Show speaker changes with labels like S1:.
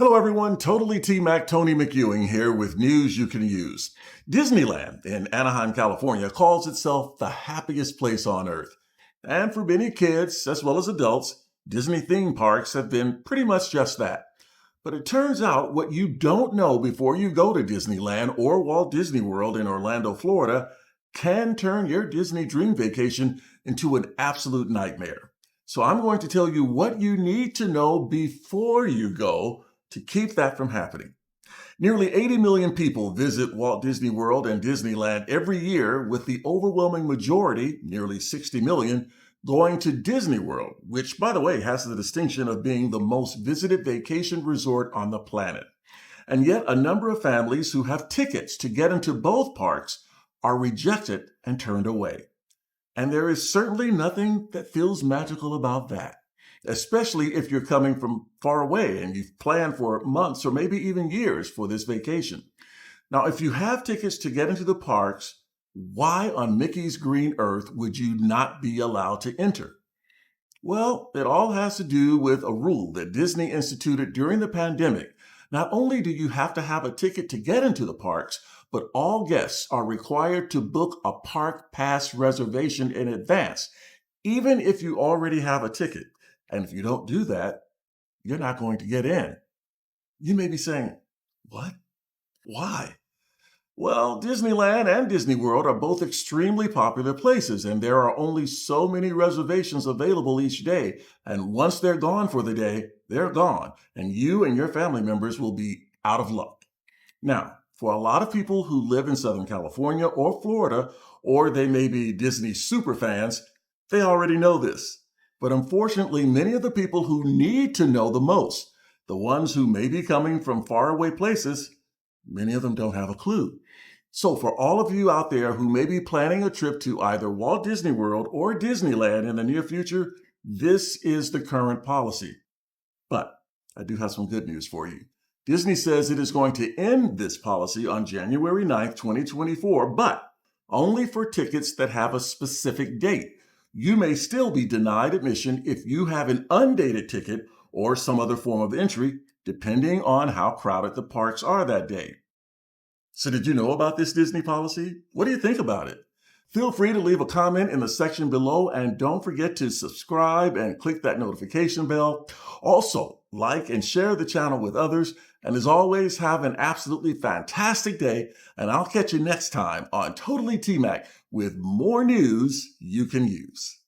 S1: Hello everyone, Totally T-Mac Tony McEwing here with news you can use. Disneyland in Anaheim, California calls itself the happiest place on earth. And for many kids, as well as adults, Disney theme parks have been pretty much just that. But it turns out what you don't know before you go to Disneyland or Walt Disney World in Orlando, Florida, can turn your Disney dream vacation into an absolute nightmare. So I'm going to tell you what you need to know before you go to keep that from happening. Nearly 80 million people visit Walt Disney World and Disneyland every year, with the overwhelming majority, nearly 60 million, going to Disney World, which, by the way, has the distinction of being the most visited vacation resort on the planet. And yet, a number of families who have tickets to get into both parks are rejected and turned away. And there is certainly nothing that feels magical about that, especially if you're coming from far away and you've planned for months or maybe even years for this vacation. Now, if you have tickets to get into the parks, why on Mickey's green earth would you not be allowed to enter? Well, it all has to do with a rule that Disney instituted during the pandemic. Not only do you have to have a ticket to get into the parks, but all guests are required to book a park pass reservation in advance, even if you already have a ticket. And if you don't do that, you're not going to get in. You may be saying, what? Why? Well, Disneyland and Disney World are both extremely popular places, and there are only so many reservations available each day. And once they're gone for the day, they're gone, and you and your family members will be out of luck. Now, for a lot of people who live in Southern California or Florida, or they may be Disney super fans, they already know this. But unfortunately, many of the people who need to know the most, the ones who may be coming from faraway places, many of them don't have a clue. So for all of you out there who may be planning a trip to either Walt Disney World or Disneyland in the near future, this is the current policy. But I do have some good news for you. Disney says it is going to end this policy on January 9th, 2024, but only for tickets that have a specific date. You may still be denied admission if you have an undated ticket or some other form of entry, depending on how crowded the parks are that day. So did you know about this Disney policy? What do you think about it? Feel free to leave a comment in the section below, and don't forget to subscribe and click that notification bell. Also, like and share the channel with others. And as always, have an absolutely fantastic day, and I'll catch you next time on Totally T-Mac with more news you can use.